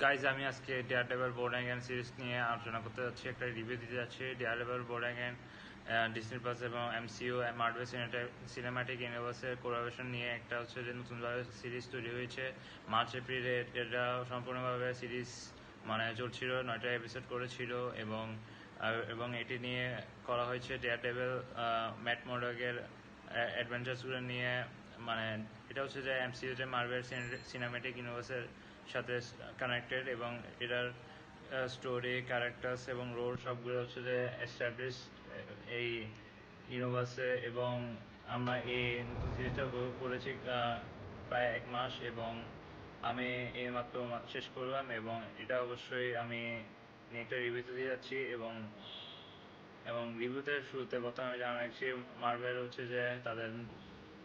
Guys আমি আজকে daredevil বোর্ডাঙ্গেন series নিয়ে আলোচনা করতে যাচ্ছি, একটা রিভিউ দিতে যাচ্ছি। ডেয়ারডেভিল বোর্ডাঙ্গেন ডিসনি প্লাস এবং এমসিইউ মার্ভেল সিনেম্যাটিক ইউনিভার্সের কোলাবোরেশন নিয়ে একটা হচ্ছে যে নতুনভাবে সিরিজ তৈরি হয়েছে। মার্চ এপ্রিলে এটা সম্পূর্ণভাবে সিরিজ মানে চলছিল, 9টা এপিসোড করেছিল এবং এটি নিয়ে করা হয়েছে ডেয়ারডেভিল ম্যাট মোরডকের অ্যাডভেঞ্চারসগুলো নিয়ে। মানে এটা হচ্ছে যে এমসিইউ যে মার্ভেল সিনেম্যাটিক ইউনিভার্সের সাথে কানেক্টেড এবং এটার স্টোরি, ক্যারেক্টার্স এবং রোল সবগুলো হচ্ছে যে এস্টাবলিশ এই ইউনিভার্সে। এবং আমরা এই নতুন সিরিজটা করেছি প্রায় 1 মাস, এবং আমি এই মাত্র শেষ করলাম এবং এটা অবশ্যই আমি একটা রিভিউতে দিয়ে যাচ্ছি। এবং এবং রিভিউতে শুরুতে প্রথমে আমি জানাচ্ছি মার্ভেল হচ্ছে যে তাদের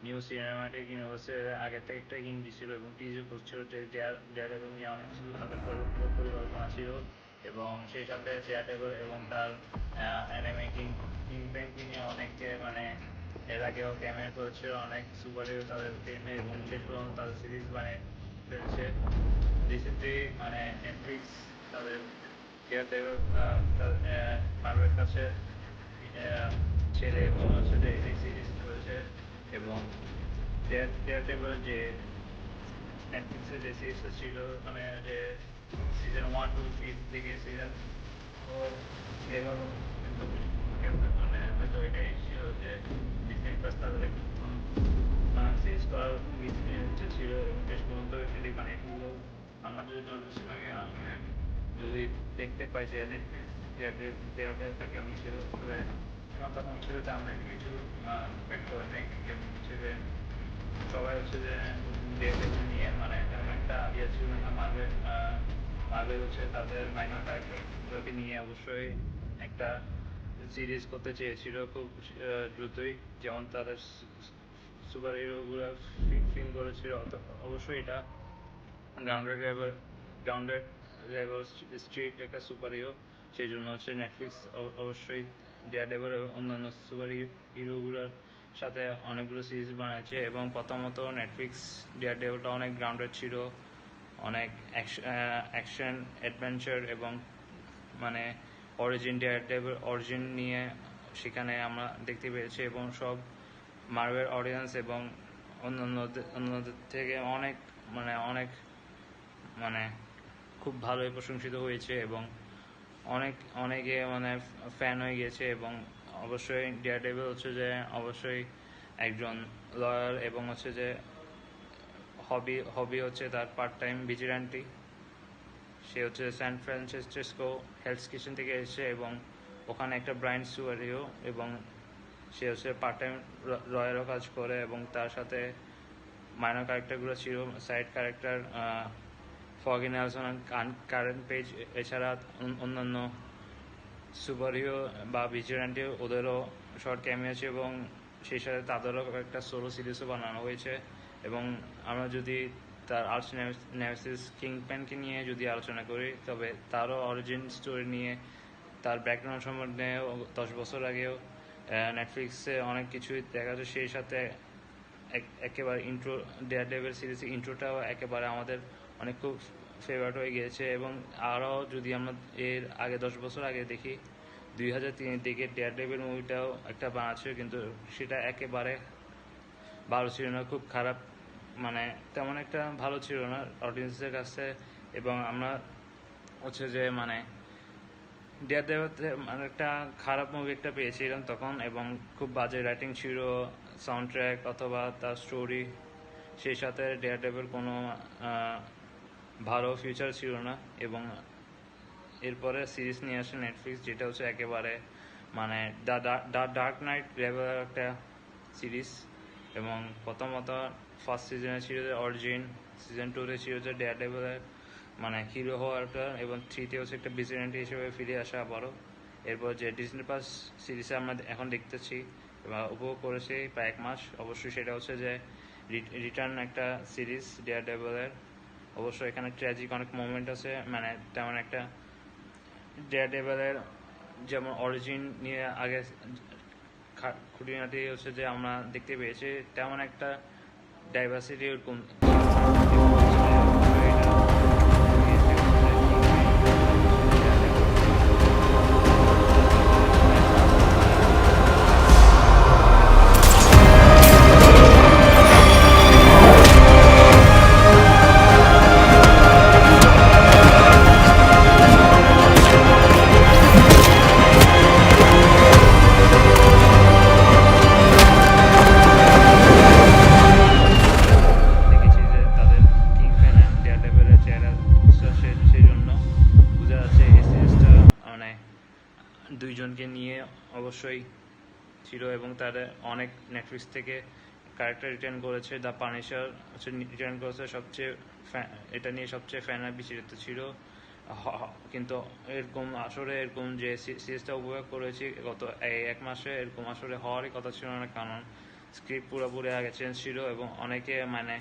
নিউ সিনেমাটিক ইউনিভার্সের আগে থেকে একটা হিন্দি ছিল এবং টিজও করছিল যে ডেয়ারডেভিল নিয়ে অনেক কিছু তাদের পরিকল্পনা ছিল। এবং সেই সাথে ডেয়ারডেভিল এবং তার অ্যানিমে কিংপিনকে নিয়ে অনেকে মানে এর আগেও ক্যামেরা করেছিল অনেক সুপার হিরো তাদের টিমে, এবং শেষ পর্যন্ত তাদের সিরিজ মানে ফেলছে। রিসেন্টলি মানে নেটফ্লিক্স তাদের ডেয়ারডেভিল মার্ভেলের কাছে ছেড়ে এবং হচ্ছে যে এই সিরিজ করেছে। এবং ডেয়ারডেভিল যে নেটফ্লিক্সের যে সিরিজটা ছিল মানে যে সিজন 1, 2, 3 থেকে সিজন 4 এগারো মানে হয়তো এটাই ছিল যে ডিজনি প্লাস তাদের সিরিজ করার ইচ্ছে ছিল এবং শেষ পর্যন্ত এটি মানে আমরা যদি যদি দেখতে পাই যে নেটফ্লিক্স কেমন ছিল, তবে তখন ছিল যে আমরা কিছু ব্যক্ত অনেক যেমন হচ্ছে যে সবাই হচ্ছে যে ডেয়ারডেভিল নিয়ে মানে তেমন একটা ইয়ে ছিল না। মার্ভেল হচ্ছে তাদের মাইনর ক্যারেক্টারগুলোকে নিয়ে অবশ্যই একটা সিরিজ করতে চেয়েছিল খুব দ্রুতই, যেমন তাদের সুপার হিরোগুলো ফিল্ম করেছিল। অবশ্যই এটা গ্রাউন্ডেড লেভেল স্ট্রিট একটা সুপার হিরো, সেই জন্য হচ্ছে নেটফ্লিক্স অবশ্যই ডেয়ারডেভিল এবং অন্যান্য সুপার হিরোগুলোর সাথে অনেকগুলো সিরিজ বানাচ্ছে। এবং প্রথমত নেটফ্লিক্স ডেয়ারডেভিলটা অনেক গ্রাউন্ডেড ছিল, অনেক অ্যাকশন অ্যাডভেঞ্চার এবং মানে অরিজিন নিয়ে সেখানে আমরা দেখতে পেয়েছি। এবং সব মার্ভেল অডিয়েন্স এবং অন্যদের থেকে অনেক খুব ভালোই প্রশংসিত হয়েছে এবং অনেকে মানে ফ্যান হয়ে গেছে। এবং অবশ্যই ডেয়ারডেভিল হচ্ছে যে অবশ্যই একজন লয়ার এবং হচ্ছে যে হবি হচ্ছে তার পার্ট টাইম ভিজিল্যান্টি। সে হচ্ছে স্যান ফ্রান্সিসকো হেলস কিচেন থেকে এসেছে এবং ওখানে একটা ব্রাইন্ড সুপার হিরো, এবং সে হচ্ছে পার্ট টাইম লয়ারও কাজ করে। এবং তার সাথে মাইনর ক্যারেক্টারগুলো ছিল side character foggy Nelson, current page, এছাড়া অন্যান্য সুপার হিরো বা ভিজিল্যান্টি ওদেরও শর্ট ক্যামিও আছে এবং সেই সাথে তাদেরও একটা সোলো সিরিজও বানানো হয়েছে। এবং আমরা যদি তার আর্চ নেমেসিস কিংপিনকে নিয়ে যদি আলোচনা করি, তবে তারও অরিজিন স্টোরি নিয়ে তার ব্যাকগ্রাউন্ড সম্বন্ধে 10 বছর আগেও নেটফ্লিক্সে অনেক কিছুই দেখা যায়। সেই সাথে একেবারে ইন্ট্রো ডেয়ারডেভিল সিরিজের ইন্ট্রোটাও একেবারে আমাদের অনেক খুব ফেভারিট হয়ে গিয়েছে। এবং আরও যদি আমরা এর আগে 10 বছর আগে দেখি, 2003 দিকে ডেয়ারডেভিল মুভিটাও একটা বানাচ্ছিল, কিন্তু সেটা একেবারে ভালো ছিল না, খুব খারাপ, মানে তেমন একটা ভালো ছিল না অডিয়েন্সের কাছে। এবং আমরা হচ্ছে যে মানে ডেয়ারডেভিলতে মানে একটা খারাপ মুভি একটা পেয়েছিলাম তখন, এবং খুব বাজে রাইটিং ছিল, সাউন্ড ট্র্যাক অথবা তার স্টোরি, সেই সাথে ডেয়ারডেভিল কোনো ভালো ফিউচার ছিল না। এবং এরপরে সিরিজ নিয়ে আসে নেটফ্লিক্স, যেটা হচ্ছে একেবারে মানে দ্য ডার্ক নাইট লেভেলের একটা সিরিজ। এবং প্রথমত ফার্স্ট সিজনে ছিল যে অরিজিন, সিজন 2-তে ছিল যে ডেয়ারডেভিলের মানে হিরো হওয়ারটা, এবং 3-তে হচ্ছে একটা ভিজিল্যান্টি হিসেবে ফিরে আসা আবারও। এরপর যে ডিজনি প্লাস সিরিজে আমরা এখন দেখতেছি বা উপভোগ করেছি প্রায় 1 মাস, অবশ্যই সেটা হচ্ছে যে রিটার্ন একটা সিরিজ ডেয়ারডেভিলের। অবশ্যই এখানে ট্র্যাজিক অনেক মোমেন্ট আছে, মানে তেমন একটা ডেয়ারডেভিলের যেমন অরিজিন নিয়ে আগে খুঁটিনাটি হচ্ছে যে আমরা দেখতে পেয়েছি, তেমন একটা ডাইভার্সিটি দুইজনকে নিয়ে অবশ্যই ছিল এবং তারা অনেক নেটফ্লিক্স থেকে ক্যারেক্টার রিটার্ন করেছে। দ্য পানিশার হচ্ছে রিটার্ন করেছে, সবচেয়ে এটা নিয়ে সবচেয়ে ফ্যানরা বিচলিত ছিল। কিন্তু এরকম যে সিরিজটা উপভোগ করেছি গত এক মাসে, এরকম আসলে হওয়ারই কথা ছিল না, কারণ স্ক্রিপ্ট পুরোপুরি আগে চেঞ্জ ছিল এবং অনেকে মানে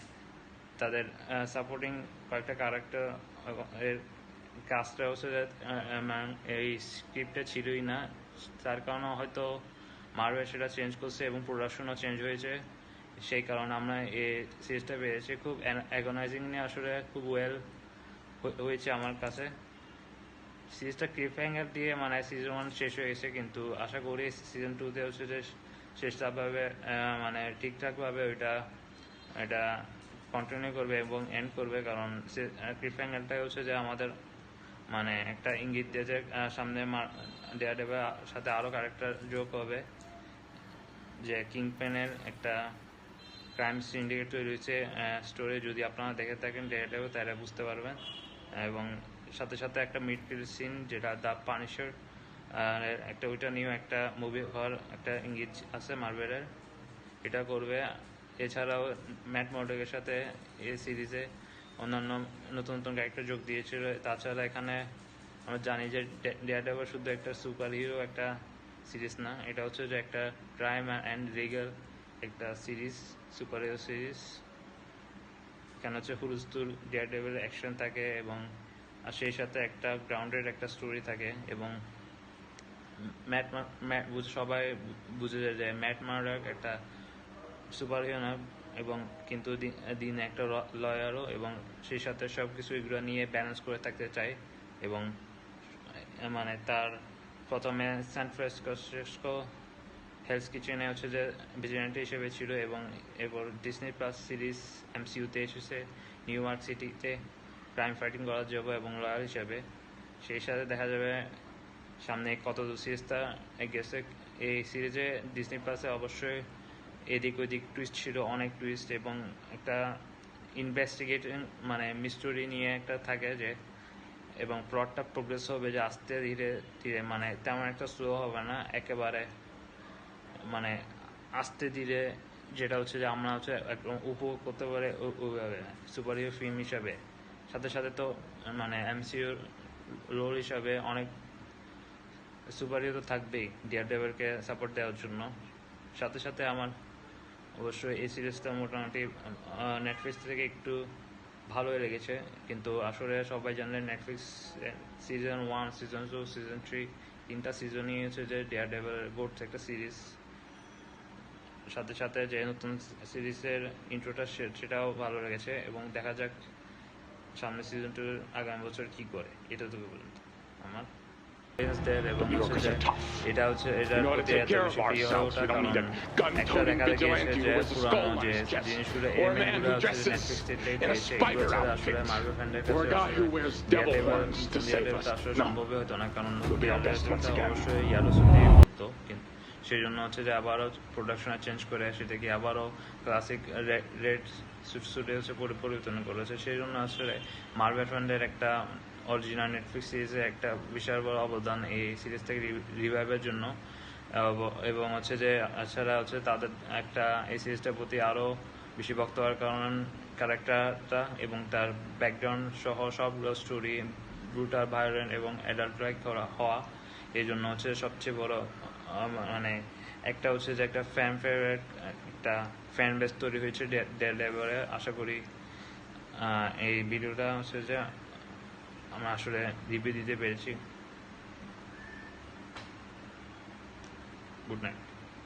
তাদের সাপোর্টিং কয়েকটা ক্যারেক্টার এর কাজটা হচ্ছে এই স্ক্রিপ্টে ছিলই না, তার কারণে হয়তো মার্ভেল সেটা চেঞ্জ করছে এবং প্রোডাকশনও চেঞ্জ হয়েছে। সেই কারণে আমরা এই সিরিজটা পেয়েছি। খুব অ্যাগনাইজিং নিয়ে আসলে খুব ওয়েল হয়েছে আমার কাছে। সিরিজটা ক্লিফ হ্যাঙ্গার দিয়ে মানে সিজন 1 শেষ হয়ে গেছে, কিন্তু আশা করি সিজন 2-তে হচ্ছে যে শেষভাবে মানে ঠিকঠাকভাবে এটা কন্টিনিউ করবে এবং এন্ড করবে, কারণ ক্লিফ হ্যাঙ্গারটাই হচ্ছে যে আমাদের মানে একটা ইঙ্গিত দিয়ে যে সামনে ডেয়ারডেভিলের সাথে আরও ক্যারেক্টার যোগ হবে, যে কিংপেনের একটা ক্রাইম সিন্ডিকেট তৈরি হয়েছে স্টোরি। যদি আপনারা দেখে থাকেন ডেয়ারডেভিল তাহলে বুঝতে পারবেন। এবং সাথে সাথে একটা মিডফিল্ড সিন যেটা দ্য পানিশার একটা ওইটা নিয়েও একটা মুভি হওয়ার একটা ইঙ্গিত আছে মার্ভেলের, এটা করবে। এছাড়াও ম্যাট মর্ডকের সাথে এই সিরিজে অন্যান্য নতুন নতুন ক্যারেক্টার যোগ দিয়েছিল। তাছাড়া এখানে আমরা জানি যে ডেয়ারডেভিল শুধু একটা সুপার হিরো একটা সিরিজ না, এটা হচ্ছে যে একটা ক্রাইম অ্যান্ড লিগ্যাল একটা সিরিজ, সুপার হিরো সিরিজ। এখানে হচ্ছে হুলস্থুল ডেয়ারডেভিল অ্যাকশন থাকে এবং সেই সাথে একটা গ্রাউন্ডেড একটা স্টোরি থাকে। এবং সবাই বুঝে যায় যে ম্যাট মার্ডক একটা সুপার হিরো না, এবং কিন্তু দিনে একটা লয়ারও, এবং সেই সাথে সব কিছু এগুলো নিয়ে ব্যালেন্স করে থাকতে চায়। এবং মানে তার প্রথমে সান ফ্রান্সিসকো হেলস কিচেনে হচ্ছে যে ভিজিলেন্টি হিসেবে ছিল, এবং এরপর ডিসনি প্লাস সিরিজ এমসিইউতে এসেছে নিউ ইয়র্ক সিটিতে ক্রাইম ফাইটিং করার জন্য এবং লয়ার হিসেবে। সেই সাথে দেখা যাবে সামনে কত সিরিজটা গেছে। এই সিরিজে ডিসনি প্লাসে অবশ্যই এদিক ওদিক টুইস্ট ছিল, অনেক টুইস্ট, এবং একটা ইনভেস্টিগেটিং মানে মিস্ট্রি নিয়ে একটা থাকে যে, এবং প্লটটা প্রোগ্রেস হবে যে আস্তে ধীরে ধীরে, মানে তেমন একটা স্লো হবে না, একেবারে মানে আস্তে ধীরে, যেটা হচ্ছে যে আমরা হচ্ছে একদম উপভোগ করতে পারে ওইভাবে সুপার হিরো ফিল্ম হিসাবে। সাথে সাথে তো মানে এমসিইউর রোল হিসাবে অনেক সুপার হিরো তো থাকবেই ডেয়ারডেভিলকে সাপোর্ট দেওয়ার জন্য। সাথে সাথে আমার অবশ্যই এই সিরিজটা মোটামুটি নেটফ্লিক্স থেকে একটু ভালোই লেগেছে, কিন্তু আসলে সবাই জানলেন নেটফ্লিক্স সিজন 1, সিজন 2, সিজন 3 তিনটা সিজনই হচ্ছে যে ডেয়ারডেভিল গোট একটা সিরিজ। সাথে সাথে যে নতুন সিরিজের ইন্ট্রোটা সেটাও ভালো লেগেছে, এবং দেখা যাক সামনে সিজন 2 আগামী বছর কি করে। এটা তো বলুন আমার এবং এটা হচ্ছে এটার প্রতি এত বেশি প্রিয় ওটা, কারণ একটা দেখা গিয়েছে যে পুরানো যে জিনিসগুলো এলিমেন্টগুলো হচ্ছে নেটফ্লিক্স থেকেই পেয়েছে, এগুলো ছাড়া আসলে মার্ভেল ফ্যানদের কাছে ডেয়ারডেভিলটা আসলে সম্ভবই হতো না, কারণ ডেয়ারডেভিলটা অবশ্যই ইয়ালো সুটেই করতো, কিন্তু সেই জন্য হচ্ছে যে আবারও প্রোডাকশনে চেঞ্জ করে সেটাকে আবারও ক্লাসিক রেড সুটে হচ্ছে পরিবর্তন করেছে। সেই জন্য আসলে মার্ভেল ফ্যানদের একটা অরিজিনাল নেটফ্লিক্স সিরিজে একটা বিশাল বড় অবদান এই সিরিজ থেকে রিভাইভের জন্য। এবং হচ্ছে যে এছাড়া হচ্ছে তাদের একটা এই সিরিজটার প্রতি আরও বেশি ভক্ত হওয়ার কারণ ক্যারেক্টারটা এবং তার ব্যাকগ্রাউন্ড সহ সবগুলো স্টোরি ব্রুটাল, ভায়োলেন্ট এবং অ্যাডাল্ট লাইক হওয়া, এই জন্য হচ্ছে সবচেয়ে বড় মানে একটা হচ্ছে যে একটা ফ্যান ফেভারিট একটা ফ্যান বেস তৈরি হয়েছে ডেয়ারডেভিলে। আশা করি এই ভিডিওটা হচ্ছে যে আমরা আসলে রিভিউ দিতে পেরেছি। Good night.